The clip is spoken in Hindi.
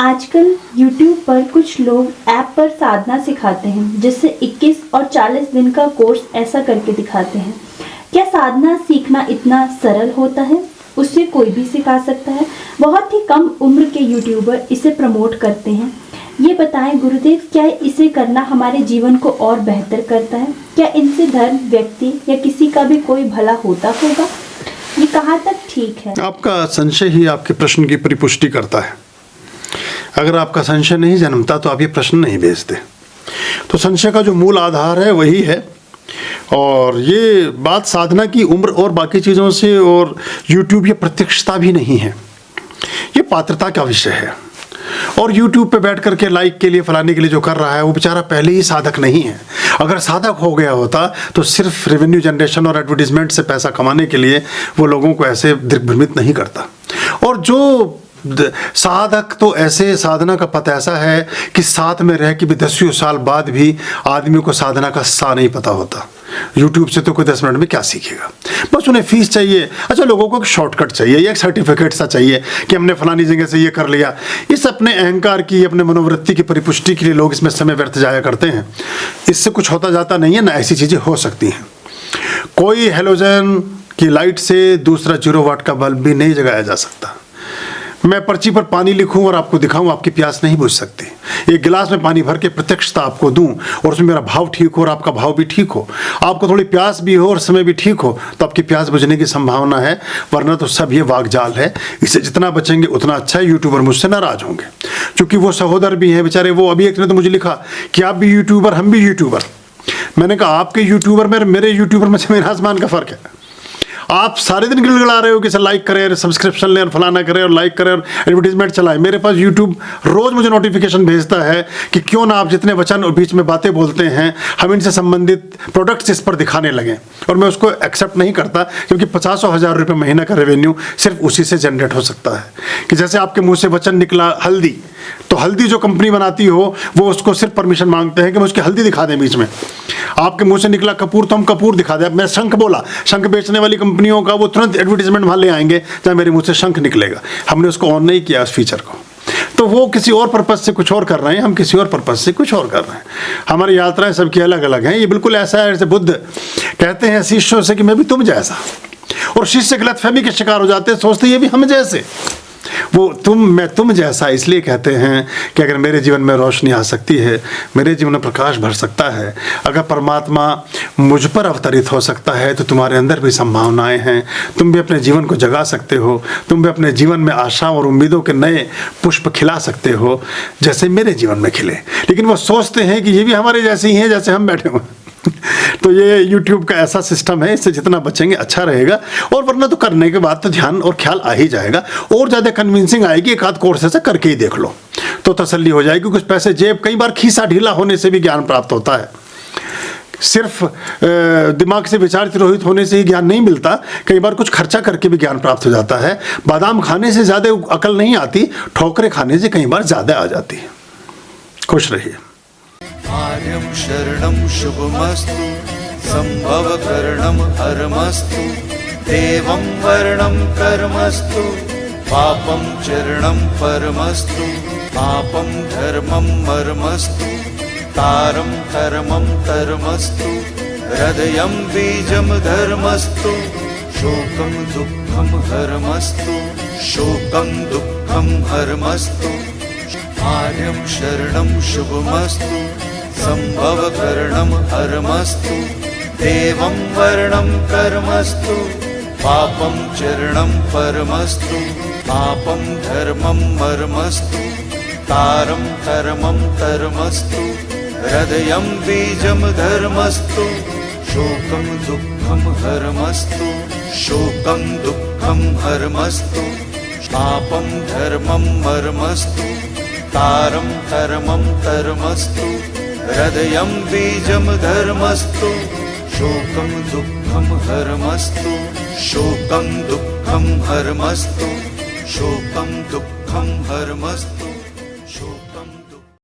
आजकल YouTube पर कुछ लोग ऐप पर साधना सिखाते हैं, जिससे 21 और 40 दिन का कोर्स ऐसा करके दिखाते हैं। क्या साधना सीखना इतना सरल होता है? उसे कोई भी सिखा सकता है। बहुत ही कम उम्र के यूट्यूबर इसे प्रमोट करते हैं। ये बताएं गुरुदेव, क्या इसे करना हमारे जीवन को और बेहतर करता है? क्या इनसे धर्म, व्यक्ति या किसी का भी कोई भला होता होगा? ये कहाँ तक ठीक है? आपका संशय ही आपके प्रश्न की परिपुष्टि करता है। अगर आपका संशय नहीं जन्मता तो आप ये प्रश्न नहीं भेजते। तो संशय का जो मूल आधार है वही है। और ये बात साधना की उम्र और बाकी चीज़ों से और YouTube ये प्रत्यक्षता भी नहीं है, ये पात्रता का विषय है। और YouTube पे बैठ करके लाइक के लिए, फलाने के लिए जो कर रहा है वो बेचारा पहले ही साधक नहीं है। अगर साधक हो गया होता तो सिर्फ रेवेन्यू जनरेशन और एडवर्टीजमेंट से पैसा कमाने के लिए वो लोगों को ऐसे दिग्भ्रमित नहीं करता। और जो साधक तो ऐसे, साधना का पता ऐसा है कि साथ में रह के भी 10 साल बाद भी आदमी को साधना का सा नहीं पता होता। YouTube से तो कोई 10 मिनट में क्या सीखेगा? बस उन्हें फीस चाहिए। अच्छा, लोगों को एक शॉर्टकट चाहिए, एक सर्टिफिकेट सा चाहिए कि हमने फलानी जगह से ये कर लिया। इस अपने अहंकार की, अपने मनोवृत्ति की परिपुष्टि के लिए लोग इसमें समय व्यर्थ जाया करते हैं। इससे कुछ होता जाता नहीं है, ना ऐसी चीज़ें हो सकती हैं। कोई हेलोजन की लाइट से दूसरा 0 वाट का बल्ब भी नहीं जगाया जा सकता। मैं पर्ची पर पानी लिखूं और आपको दिखाऊं, आपकी प्यास नहीं बुझ सकती। एक गिलास में पानी भर के प्रत्यक्षता आपको दूं और उसमें मेरा भाव ठीक हो और आपका भाव भी ठीक हो, आपको थोड़ी प्यास भी हो और समय भी ठीक हो, तो आपकी प्यास बुझने की संभावना है। वरना तो सब ये वाकजाल है। इससे जितना बचेंगे उतना अच्छा है। यूट्यूबर मुझसे नाराज होंगे क्योंकि वो सहोदर भी हैं बेचारे। वो अभी एक ने तो मुझे लिखा कि आप भी यूट्यूबर, हम भी यूट्यूबर। मैंने कहा आपके यूट्यूबर में मेरे यूट्यूबर में से मेरा आसमान का फ़र्क है। आप सारे दिन गिड़गिड़ा रहे हो कि सर लाइक करें, सब्सक्रिप्शन लें और फलाना करें और लाइक करें और एडवर्टीजमेंट चलाएं। मेरे पास यूट्यूब रोज़ मुझे नोटिफिकेशन भेजता है कि क्यों ना आप जितने वचन और बीच में बातें बोलते हैं हम इनसे संबंधित प्रोडक्ट्स इस पर दिखाने लगें। और मैं उसको एक्सेप्ट नहीं करता क्योंकि 50 हज़ार रुपये महीना का रेवेन्यू सिर्फ उसी से जनरेट हो सकता है। कि जैसे आपके मुँह से वचन निकला हल्दी, तो हल्दी जो कंपनी बनाती हो वो उसको सिर्फ परमिशन मांगते हैं कि मैं उसकी हल्दी दिखा दें बीच में। आपके मुंह से निकला कपूर तो हम कपूर दिखा दें। मैं शंख बोला, शंख बेचने वाली कंपनियों का वो तुरंत एडवर्टीजमेंट वहाँ ले आएंगे जहाँ मेरे मुंह से शंख निकलेगा। हमने उसको ऑन नहीं किया उस फीचर को, तो वो किसी और पर्पज से कुछ और कर रहे हैं, हम किसी और पर्पज से कुछ और कर रहे हैं। हमारी यात्राएं सबकी अलग अलग हैं। ये बिल्कुल ऐसा है जैसे बुद्ध कहते हैं शिष्यों से कि मैं भी तुम जैसा, और शिष्य गलतफहमी के शिकार हो जाते हैं, सोचते ये भी हम जैसे। वो मैं तुम जैसा इसलिए कहते हैं कि अगर मेरे जीवन में रोशनी आ सकती है, मेरे जीवन में प्रकाश भर सकता है, अगर परमात्मा मुझ पर अवतरित हो सकता है तो तुम्हारे अंदर भी संभावनाएं हैं। तुम भी अपने जीवन को जगा सकते हो, तुम भी अपने जीवन में आशा और उम्मीदों के नए पुष्प खिला सकते हो जैसे मेरे जीवन में खिले। लेकिन वो सोचते हैं कि ये भी हमारे जैसे ही हैं जैसे हम बैठे हुए। तो ये YouTube का ऐसा सिस्टम है, इससे जितना बचेंगे अच्छा रहेगा। और वरना तो करने के बाद तो ध्यान और ख्याल आ ही जाएगा, और ज़्यादा कन्विंसिंग आएगी। एक आध कोर्स ऐसा करके ही देख लो तो तसल्ली हो जाएगी। कुछ पैसे जेब, कई बार खीसा ढीला होने से भी ज्ञान प्राप्त होता है। सिर्फ दिमाग से विचार तिरोहित होने से ही ज्ञान नहीं मिलता, कई बार कुछ खर्चा करके भी ज्ञान प्राप्त हो जाता है। बादाम खाने से ज़्यादा अकल नहीं आती, ठोकरें खाने से कई बार ज़्यादा आ जाती है। खुश रहिए। आर्यं शरणं शुभमस्तु, संभवकरणं हरमस्तु, देवं वर्णं कर्मस्तु, पापं चरणं परमस्तु, पापं धर्मं मर्मस्तु, तारं कर्मं कर्मस्तु, हृदयं बीजं धर्मस्तु, शोकं दुःखं हरमस्तु, शोकं दुःखं हरमस्तु। आर्यं शरणं शुभमस्तु, संभवकरणं हरमस्तु, देवं वर्णं कर्मस्तु, पापं चरणं परमस्तु, पापं धर्मं मर्मस्तु, तारं कर्मं कर्मस्तु, हृदयं बीजं धर्मस्तु, शोकं दुःखं हरमस्तु, शोकं दुःखं हरमस्तु, पापं धर्मं मर्मस्तु, तारं कर्मं कर्मस्तु, हृदयं बीजं धर्मस्तु, शोकं दुःखं हरमस्तु, शोकं दुःखं हरमस्तु, शोकं दुःखं हरमस्तु।